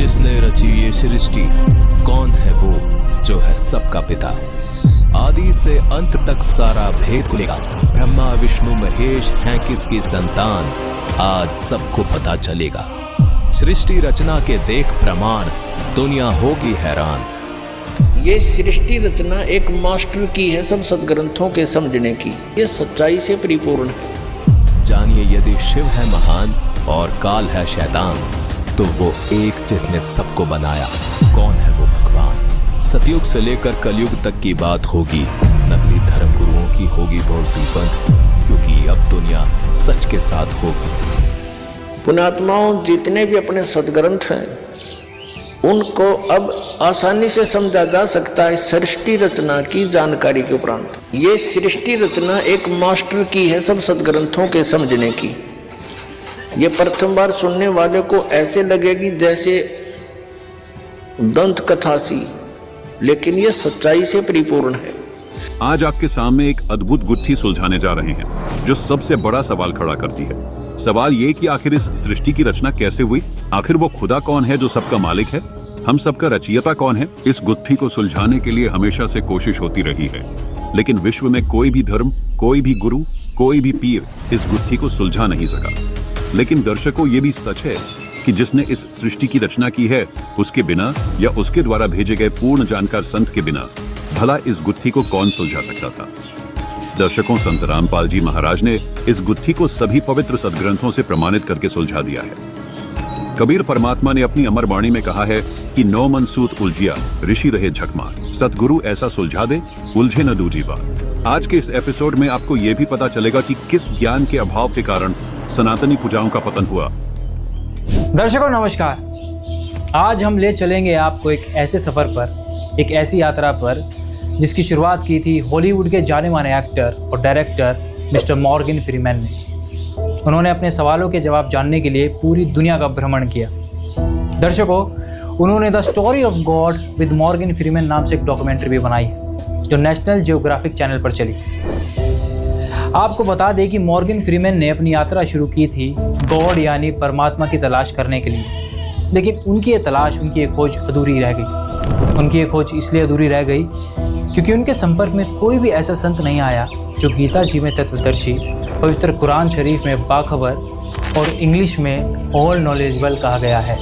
जिसने रची ये सृष्टि, कौन है वो जो है सबका पिता। आदि से अंत तक सारा भेद खुलेगा। ब्रह्मा विष्णु महेश हैं किसकी संतान, आज सबको पता चलेगा। सृष्टि रचना के देख प्रमाण, दुनिया होगी हैरान। ये सृष्टि रचना एक मास्टर की है सब सदग्रंथों के समझने की, ये सच्चाई से परिपूर्ण है। जानिए यदि शिव है महान और काल है शैतान, तो वो एक जिसने सबको बनाया, कौन है वो भगवान। सतयुग से लेकर कलयुग तक की बात होगी, नकली धर्म गुरुओं की होगी बोलती बंद, क्योंकि अब दुनिया सच के साथ होगी। पुण्यात्माओं, जितने भी अपने सदग्रंथ हैं उनको अब आसानी से समझा जा सकता है सृष्टि रचना की जानकारी के उपरांत। ये सृष्टि रचना एक मास्टर की है सब सदग्रंथों के समझने की। ये प्रथम बार सुनने वाले को ऐसे लगेगी जैसे दंत कथा सी, लेकिन ये सच्चाई से परिपूर्ण है। आज आपके सामने एक अद्भुत गुत्थी सुलझाने जा रहे हैं जो सबसे बड़ा सवाल खड़ा करती है। सवाल ये कि आखिर इस सृष्टि की रचना कैसे हुई, आखिर वो खुदा कौन है जो सबका मालिक है, हम सबका रचयिता कौन है। इस गुत्थी को सुलझाने के लिए हमेशा से कोशिश होती रही है, लेकिन विश्व में कोई भी धर्म, कोई भी गुरु, कोई भी पीर इस गुत्थी को सुलझा नहीं सका। लेकिन दर्शकों, ये भी सच है कि जिसने इस सृष्टि की रचना की है, उसके बिना या उसके द्वारा भेजे गए पूर्ण जानकार संत के बिना भला इस गुत्थी को कौन सुलझा सकता था। दर्शकों, संत रामपाल जी महाराज ने इस गुत्थी को सभी पवित्र सदग्रंथों से प्रमाणित करके सुलझा दिया है। कबीर परमात्मा ने अपनी अमर वाणी में कहा है कि 9 मन सूत उलझिया, ऋषि रहे झकमार। सतगुरु ऐसा सुलझा दे, उलझे न दूजी बार। आज के इस एपिसोड में आपको यह भी पता चलेगा कि किस ज्ञान के अभाव के कारण सनातनी पूजाओं का पतन हुआ। दर्शकों नमस्कार। आज हम ले चलेंगे आपको एक ऐसे सफर पर, एक ऐसी यात्रा पर जिसकी शुरुआत की थी हॉलीवुड के जाने माने एक्टर और डायरेक्टर मिस्टर मॉर्गन फ्रीमैन ने। उन्होंने अपने सवालों के जवाब जानने के लिए पूरी दुनिया का भ्रमण किया। दर्शकों, उन्होंने the story of God with Morgan Freeman नाम से एक डॉक्यूमेंट्री भी बनाई है जो नेशनल जियोग्राफिक चैनल पर चली। आपको बता दें कि मॉर्गन फ्रीमैन ने अपनी यात्रा शुरू की थी गॉड यानी परमात्मा की तलाश करने के लिए, लेकिन उनकी ये तलाश, उनकी ये खोज अधूरी रह गई। उनकी ये खोज इसलिए अधूरी रह गई क्योंकि उनके संपर्क में कोई भी ऐसा संत नहीं आया जो गीता जी में तत्वदर्शी, पवित्र कुरान शरीफ में बाखबर और इंग्लिश में ऑल नॉलेजेबल कहा गया है।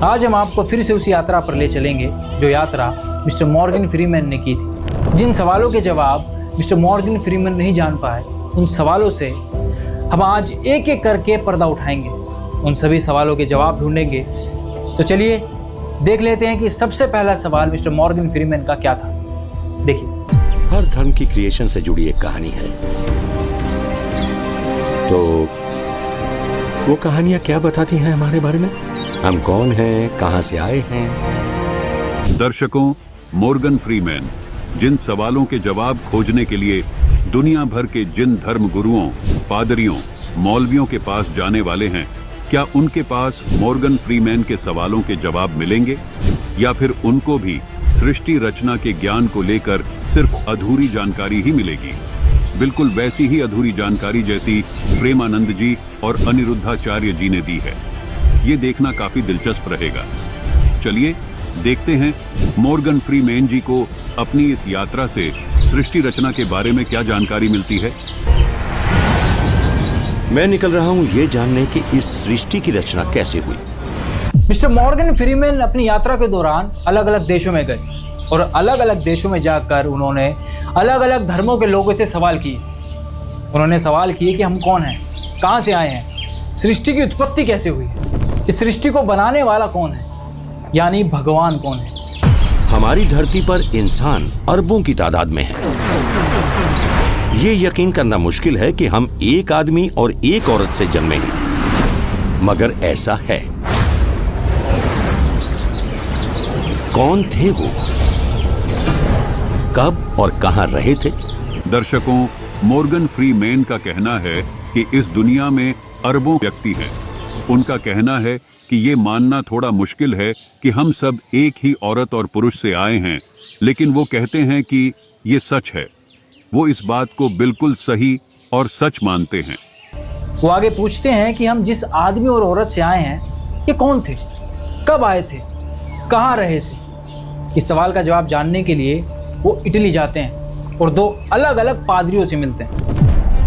आज हम आपको फिर से उसी यात्रा पर ले चलेंगे जो यात्रा मिस्टर मॉर्गन फ्रीमैन ने की थी। जिन सवालों के जवाब मिस्टर मॉर्गन फ्रीमैन नहीं जान पाए, उन सवालों से हम आज एक एक करके पर्दा उठाएंगे, उन सभी सवालों के जवाब ढूंढेंगे। तो चलिए देख लेते हैं कि सबसे पहला सवाल मिस्टर मॉर्गन फ्रीमैन का क्या था। देखिए, हर धर्म की क्रिएशन से जुड़ी एक कहानी है, तो वो कहानियां क्या बताती हैं हमारे बारे में, हम कौन हैं, कहां से आए हैं। दर्शकों, मॉर्गन फ्रीमैन जिन सवालों के जवाब खोजने के लिए दुनिया भर के जिन धर्म गुरुओं, पादरियों, मौलवियों के पास जाने वाले हैं, क्या उनके पास मॉर्गन फ्रीमैन के सवालों के जवाब मिलेंगे, या फिर उनको भी सृष्टि रचना के ज्ञान को लेकर सिर्फ अधूरी जानकारी ही मिलेगी। बिल्कुल वैसी ही अधूरी जानकारी जैसी प्रेमानंद जी और अनिरुद्धाचार्य जी ने दी है। ये देखना काफी दिलचस्प रहेगा। चलिए देखते हैं मॉर्गन फ्रीमैन जी को अपनी इस यात्रा से सृष्टि रचना के बारे में क्या जानकारी मिलती है। मैं निकल रहा हूं ये जानने कि इस सृष्टि की रचना कैसे हुई। मिस्टर मॉर्गन फ्रीमैन अपनी यात्रा के दौरान अलग अलग देशों में गए और अलग अलग देशों में जाकर उन्होंने अलग अलग धर्मों के लोगों से सवाल किए। उन्होंने सवाल किए कि हम कौन हैं, कहाँ से आए हैं, सृष्टि की उत्पत्ति कैसे हुई, इस सृष्टि को बनाने वाला कौन है, यानी भगवान कौन है। हमारी धरती पर इंसान अरबों की तादाद में है। ये यकीन करना मुश्किल है कि हम एक आदमी और एक औरत से जन्मे हैं, मगर ऐसा है। कौन थे वो, कब और कहां रहे थे। दर्शकों, मॉर्गन फ्रीमैन का कहना है कि इस दुनिया में अरबों व्यक्ति हैं। उनका कहना है कि ये मानना थोड़ा मुश्किल है कि हम सब एक ही औरत और पुरुष से आए हैं, लेकिन वो कहते हैं कि ये सच है। वो इस बात को बिल्कुल सही और सच मानते हैं। वो आगे पूछते हैं कि हम जिस आदमी और औरत से आए हैं ये कौन थे। कब आए थे, कहाँ रहे थे? इस सवाल का जवाब जानने के लिए वो इटली जाते हैं और 2 अलग अलग पादरियों से मिलते हैं।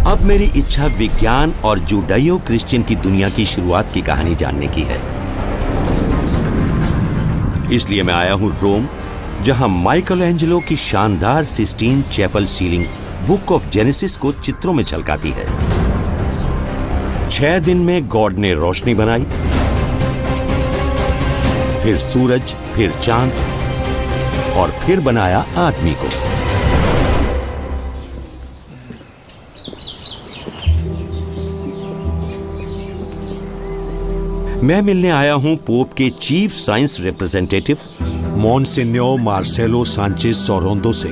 अब मेरी इच्छा विज्ञान और जूडाइयो क्रिश्चियन की दुनिया की शुरुआत की कहानी जानने की है। इसलिए मैं आया हूं रोम, जहां माइकल एंजेलो की शानदार Sistine Chapel ceiling Book of Genesis को चित्रों में झलकाती है। 6 दिन में गॉड ने रोशनी बनाई, फिर सूरज, फिर चांद और फिर बनाया आदमी को। मैं मिलने आया हूं पोप के chief science representative Monsignor Marcelo Sanchez Sorondo से।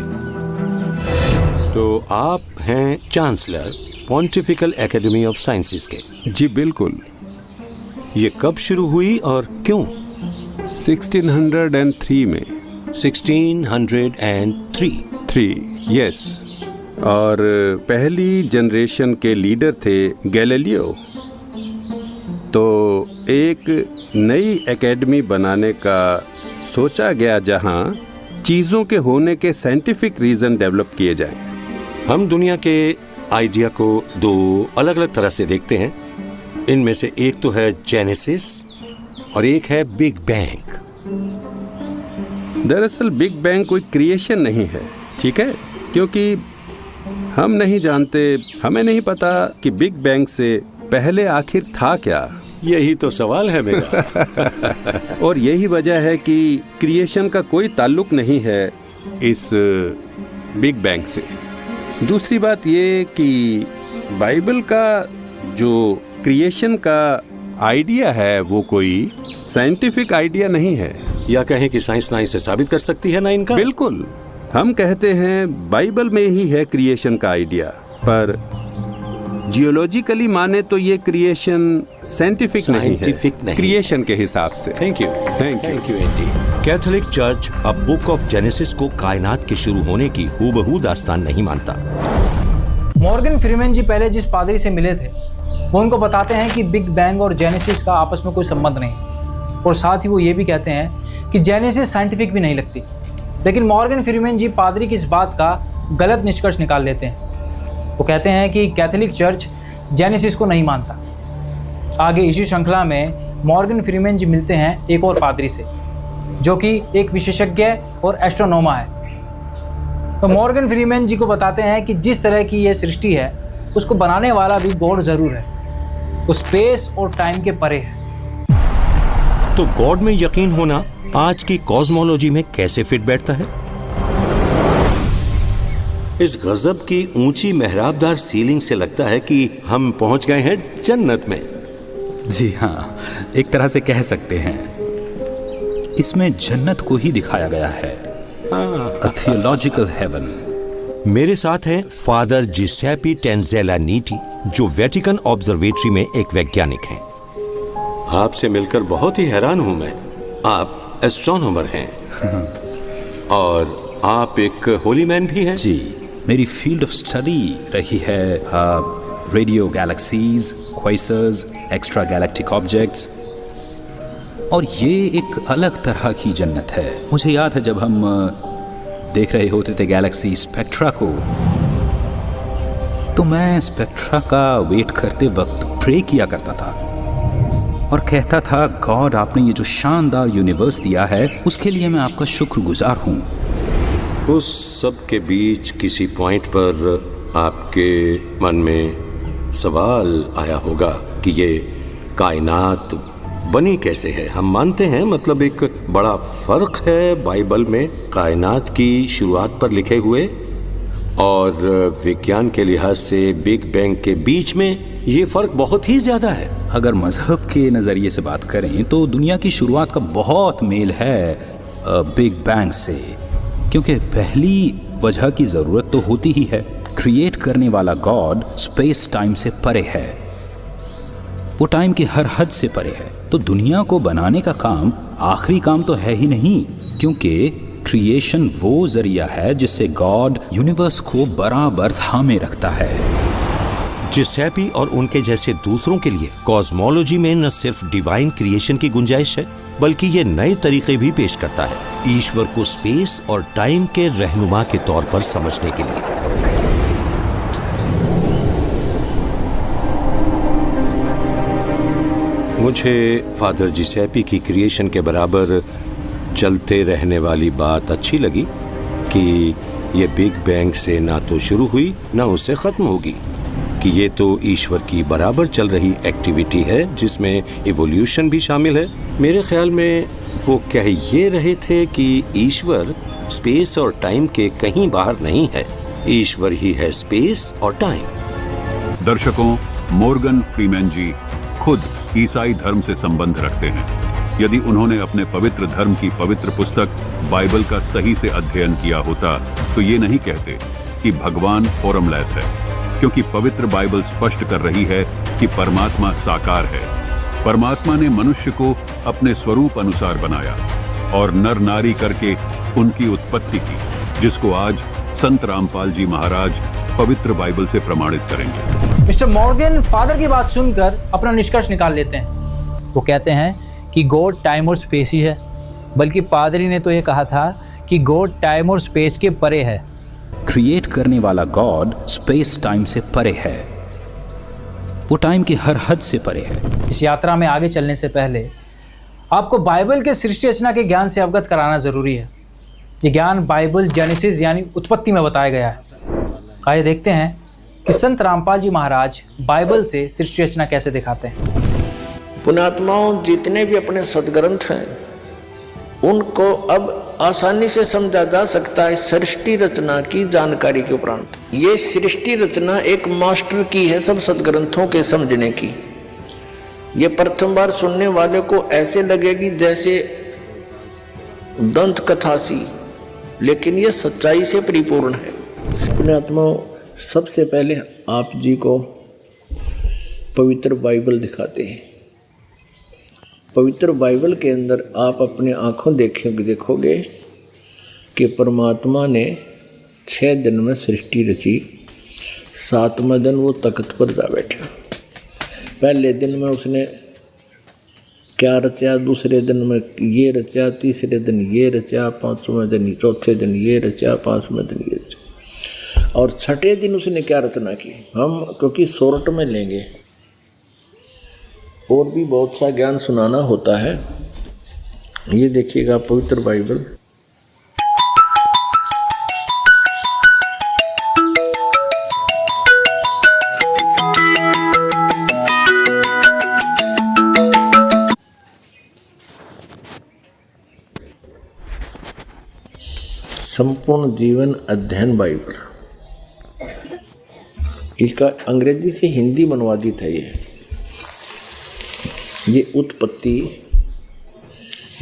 तो आप हैं chancellor Pontifical Academy of Sciences के? जी बिल्कुल। ये कब शुरू हुई और क्यों? 1603 में। 1603? यस। और पहली जनरेशन के लीडर थे गैलीलियो। तो एक नई एकेडमी बनाने का सोचा गया जहां चीजों के होने के साइंटिफिक रीजन डेवलप किए जाएं। हम दुनिया के आइडिया को 2 अलग अलग तरह से देखते हैं। इनमें से एक तो है जेनेसिस और एक है बिग बैंग। दरअसल बिग बैंग कोई क्रिएशन नहीं है, ठीक है? क्योंकि हम नहीं जानते, हमें नहीं पता कि बिग बैंग से पहले आखिर था क्या। यही तो सवाल है मेरा। और यही वजह है कि क्रिएशन का कोई ताल्लुक नहीं है इस बिग बैंग से। दूसरी बात ये कि बाइबल का जो क्रिएशन का आइडिया है वो कोई साइंटिफिक आइडिया नहीं है। या कहें कि साइंस ना इसे साबित कर सकती है ना इनका। बिल्कुल, हम कहते हैं बाइबल में ही है क्रिएशन का आइडिया, पर जियोलॉजिकली माने तो ये क्रिएशन साइंटिफिक नहीं है, क्रिएशन के हिसाब से। Thank you Andy. Catholic church अब बुक ऑफ जेनेसिस को कायनात के शुरू होने की हूबहू दास्तान नहीं मानता। मॉर्गन फ्रीमैन जी पहले जिस पादरी से मिले थे वो उनको बताते हैं कि बिग बैंग और जेनेसिस का आपस में कोई संबंध नहीं, और साथ ही वो ये भी कहते हैं कि जेनेसिस साइंटिफिक भी नहीं लगती। लेकिन मॉर्गन फ्रीमैन जी पादरी की इस बात का गलत निष्कर्ष निकाल लेते हैं। वो कहते हैं कि कैथोलिक चर्च जेनेसिस को नहीं मानता। आगे इसी श्रृंखला में मॉर्गन फ्रीमैन जी मिलते हैं एक और पादरी से जो कि एक विशेषज्ञ और एस्ट्रोनोमा है। तो मॉर्गन फ्रीमैन जी को बताते हैं कि जिस तरह की ये सृष्टि है उसको बनाने वाला भी गॉड जरूर है, तो स्पेस और टाइम के परे है। तो गॉड में यकीन होना आज की कॉस्मोलॉजी में कैसे फिट बैठता है? इस गजब की ऊंची मेहराबदार सीलिंग से लगता है कि हम पहुंच गए हैं जन्नत में। जी हाँ, एक तरह से कह सकते हैं। इसमें जन्नत को ही दिखाया गया है, a theological heaven। मेरे साथ हैं फादर जिसेपी टेंजेलानीटी, जो वेटिकन ऑब्जर्वेटरी में एक वैज्ञानिक हैं। आपसे मिलकर बहुत ही हैरान हूं मैं। आप एस्ट्रोनॉमर हैं और आप एक होली मैन भी हैं। जी, मेरी फील्ड ऑफ स्टडी रही है radio galaxies, quasars, extra galactic objects, और ये एक अलग तरह की जन्नत है। मुझे याद है जब हम देख रहे होते थे गैलेक्सी स्पेक्ट्रा को, तो मैं स्पेक्ट्रा का वेट करते वक्त प्रे किया करता था और कहता था, गॉड, आपने ये जो शानदार यूनिवर्स दिया है उसके लिए मैं आपका शुक्रगुजार हूँ। उस सब के बीच किसी पॉइंट पर आपके मन में सवाल आया होगा कि ये कायनात बनी कैसे है। हम मानते हैं, मतलब एक बड़ा फर्क है बाइबल में कायनात की शुरुआत पर लिखे हुए और विज्ञान के लिहाज से बिग बैंग के बीच में ये फर्क बहुत ही ज्यादा है। अगर मजहब के नज़रिए से बात करें तो दुनिया की शुरुआत का बहुत मेल है बिग बैंग से, क्योंकि पहली वजह की ज़रूरत तो होती ही है। क्रिएट करने वाला गॉड स्पेस टाइम से परे है, वो टाइम की हर हद से परे है। तो दुनिया को बनाने का काम आखिरी काम तो है ही नहीं, क्योंकि क्रिएशन वो जरिया है जिससे गॉड यूनिवर्स को बराबर थामे रखता है। जिसेपी और उनके जैसे दूसरों के लिए कॉस्मोलॉजी में न सिर्फ डिवाइन क्रिएशन की गुंजाइश है, बल्कि ये नए तरीके भी पेश करता है ईश्वर को स्पेस और टाइम के रहनुमा के तौर पर समझने के लिए। मुझे फादर जिसेपी की क्रिएशन के बराबर चलते रहने वाली बात अच्छी लगी कि ये बिग बैंग से ना तो शुरू हुई ना उससे ख़त्म होगी, कि ये तो ईश्वर की बराबर चल रही एक्टिविटी है जिसमें इवोल्यूशन भी शामिल है। मेरे ख्याल में वो कह ये रहे थे कि ईश्वर स्पेस और टाइम के कहीं बाहर नहीं है, ईश्वर ही है स्पेस और टाइम। दर्शकों, मॉर्गन फ्रीमैन जी खुद ईसाई धर्म से संबंध रखते हैं। यदि उन्होंने अपने पवित्र धर्म की पवित्र पुस्तक बाइबल का सही से अध्ययन किया होता तो ये नहीं कहते कि भगवान फॉर्मलेस है, क्योंकि पवित्र बाइबल स्पष्ट कर रही है कि परमात्मा साकार है। परमात्मा ने मनुष्य को अपने स्वरूप अनुसार बनाया और नर नारी करके उनकी उत्पत्ति की, जिसको आज संत रामपाल जी महाराज पवित्र बाइबल से प्रमाणित करेंगे। मिस्टर मॉर्गन फादर की बात सुनकर अपना निष्कर्ष निकाल लेते हैं। वो कहते हैं कि गॉड टाइम और स्पेस ही है, बल्कि पादरी ने तो ये कहा था कि गॉड टाइम और स्पेस के परे है। क्रिएट करने वाला गॉड स्पेस टाइम से परे है, वो टाइम की हर हद से परे है। इस यात्रा में आगे चलने से पहले आपको बाइबल के सृष्टि रचना के ज्ञान से अवगत कराना जरूरी है। ये ज्ञान बाइबल जेनेसिस यानी उत्पत्ति में बताया गया है। आइए देखते हैं कि संत रामपाल जी महाराज बाइबल से सृष्टि रचना कैसे दिखाते हैं। पुण्यात्माओं, जितने भी अपने सदग्रंथ हैं उनको अब आसानी से समझा जा सकता है सृष्टि रचना की जानकारी के उपरांत। ये सृष्टि रचना एक मास्टर की है सब सदग्रंथों के समझने की। ये प्रथम बार सुनने वाले को ऐसे लगेगी जैसे दंत कथा सी, लेकिन ये सच्चाई से परिपूर्ण है। पुण्यात्माओं, सबसे पहले आप जी को पवित्र बाइबल दिखाते हैं। पवित्र बाइबल के अंदर आप अपने आँखों देखोगे कि परमात्मा ने 6 दिन में सृष्टि रची, 7वें दिन वो तख्त पर जा बैठा। पहले दिन में उसने क्या रचा, दूसरे दिन में ये रचा, तीसरे दिन ये रचा, 5वें दिन, चौथे दिन ये रचा, 5वें दिन ये रचा, और 6ठे दिन उसने क्या रचना की। हम क्योंकि शॉर्ट में लेंगे और भी बहुत सा ज्ञान सुनाना होता है। ये देखिएगा पवित्र बाइबल, संपूर्ण जीवन अध्ययन बाइबल। इसका अंग्रेजी से हिंदी में अनुवादित है। ये उत्पत्ति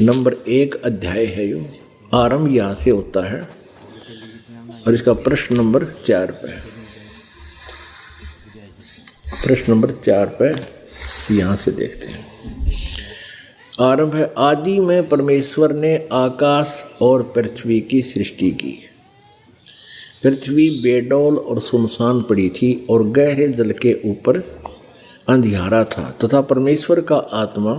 नंबर 1 अध्याय है। यो आरंभ यहाँ से होता है और इसका प्रश्न नंबर 4 पे, प्रश्न नंबर 4 पे यहाँ से देखते हैं। आरंभ है, आदि में परमेश्वर ने आकाश और पृथ्वी की सृष्टि की। पृथ्वी बेडौल और सुनसान पड़ी थी और गहरे जल के ऊपर अंधियारा था तथा परमेश्वर का आत्मा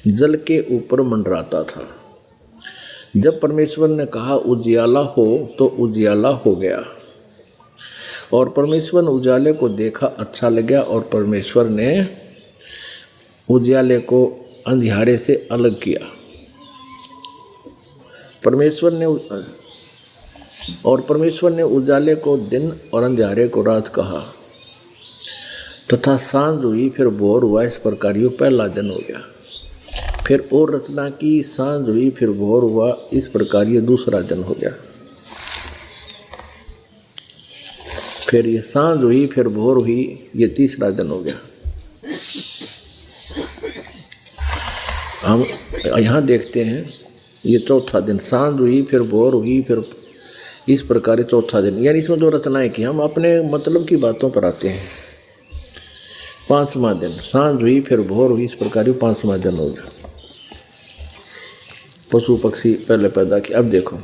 जल के ऊपर मंडराता था। जब परमेश्वर ने कहा उजियाला हो तो उजियाला हो गया, और परमेश्वर ने उजाले को देखा, अच्छा लगा, और परमेश्वर ने उजियाले को अंधियारे से अलग किया। परमेश्वर ने उजाले को दिन और अंधियारे को रात कहा तथा सांझ हुई, फिर भोर हुआ। इस प्रकार यो पहला दिन हो गया। फिर और रचना की, सांझ हुई, फिर भोर हुआ। इस प्रकार ये दूसरा दिन हो गया। फिर ये सांझ हुई, फिर भोर हुई, ये तीसरा दिन हो गया। हम यहाँ देखते हैं ये चौथा दिन, सांझ हुई, फिर भोर हुई, फिर इस प्रकार चौथा दिन। यानी इसमें जो रचनाएं की, हम अपने मतलब की बातों पर आते हैं। 5वां दिन, सांझ हुई, फिर भोर हुई, इस प्रकार 5वां दिन हो गया। पशु पक्षी पहले पैदा किए। अब देखो,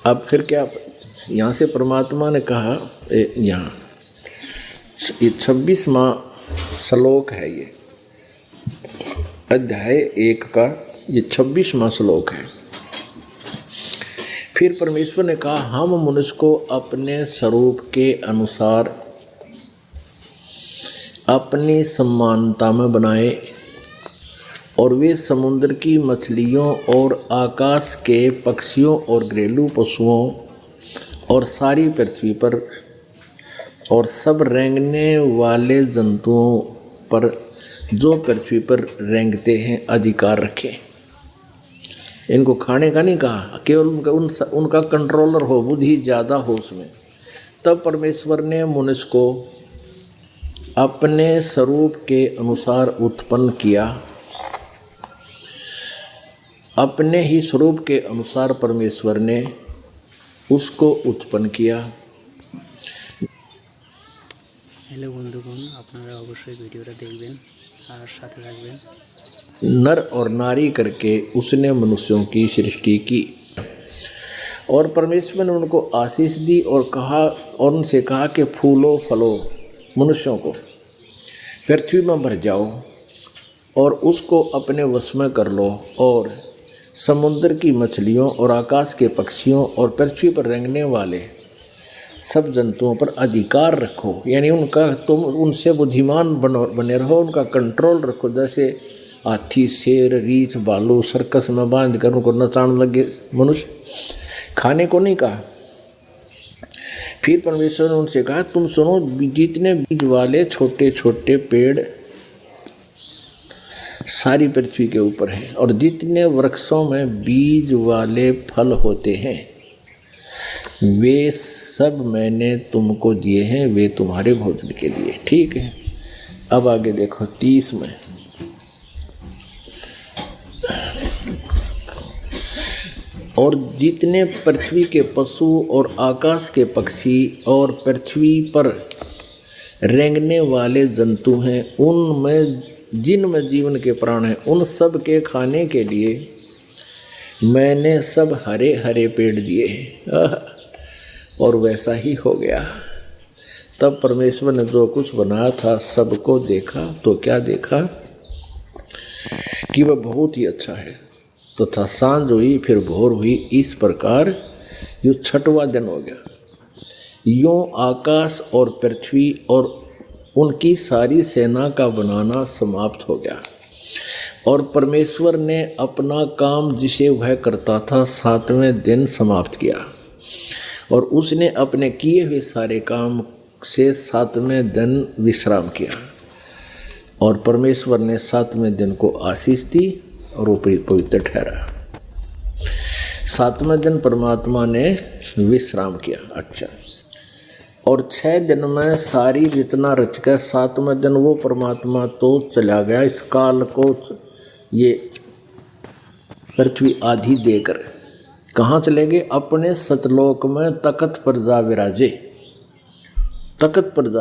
अब फिर क्या, यहाँ से परमात्मा ने कहा, यहाँ 26वां श्लोक है ये, अध्याय 1 का ये 26वां श्लोक है। फिर परमेश्वर ने कहा, हम मनुष्य को अपने स्वरूप के अनुसार अपनी समानता में बनाए और वे समुद्र की मछलियों और आकाश के पक्षियों और घरेलू पशुओं और सारी पृथ्वी पर और सब रेंगने वाले जंतुओं पर जो पृथ्वी पर रेंगते हैं अधिकार रखें। इनको खाने का नहीं कहा, केवल उनका कंट्रोलर हो, बुद्धि ज़्यादा हो उसमें। तब परमेश्वर ने मनुष्य को अपने स्वरूप के अनुसार उत्पन्न किया। अपने ही स्वरूप के अनुसार परमेश्वर ने उसको उत्पन्न किया। হ্যালো বন্ধুগণ, আপনারা অবশ্যই ভিডিওটা দেখবেন আর সাথে থাকবেন। नर और नारी करके उसने मनुष्यों की सृष्टि की और परमेश्वर ने उनको आशीष दी और कहा और उनसे कहा कि फूलो फलो मनुष्यों को पृथ्वी में भर जाओ और उसको अपने वश में कर लो और समुद्र की मछलियों और आकाश के पक्षियों और पृथ्वी पर रेंगने वाले सब जंतुओं पर अधिकार रखो। यानी उनका तुम उनसे बुद्धिमान बने रहो, उनका कंट्रोल रखो। जैसे हाथी, शेर, रीछ, भालू सर्कस में बांध कर उनको नचाने लगे मनुष्य, खाने को नहीं कहा। फिर परमेश्वर ने उनसे कहा, तुम सुनो, जितने बीज वाले छोटे छोटे पेड़ सारी पृथ्वी के ऊपर हैं और जितने वृक्षों में बीज वाले फल होते हैं वे सब मैंने तुमको दिए हैं, वे तुम्हारे भोजन के लिए। ठीक है, अब आगे देखो 30 में। और जितने पृथ्वी के पशु और आकाश के पक्षी और पृथ्वी पर रेंगने वाले जंतु हैं, उनमें जिनमें जीवन के प्राण हैं, उन सब के खाने के लिए मैंने सब हरे हरे पेड़ दिए हैं। और वैसा ही हो गया। तब परमेश्वर ने जो कुछ बनाया था सबको देखा तो क्या देखा कि वह बहुत ही अच्छा है। तथा सांझ हुई, फिर भोर हुई, इस प्रकार यूँ 6वां दिन हो गया। यूँ आकाश और पृथ्वी और उनकी सारी सेना का बनाना समाप्त हो गया और परमेश्वर ने अपना काम जिसे वह करता था 7वें दिन समाप्त किया और उसने अपने किए हुए सारे काम से 7वें दिन विश्राम किया। और परमेश्वर ने 7वें दिन को आशीष दी और वो पवित्र ठहरा। 7वें दिन परमात्मा ने विश्राम किया। अच्छा, और 6 दिन में सारी रचना रच कर 7वें दिन वो परमात्मा तो चला गया इस काल को ये पृथ्वी आधी देकर। कहाँ चले गए? अपने सतलोक में तख्त पर जा विराजे। तख्त पर जा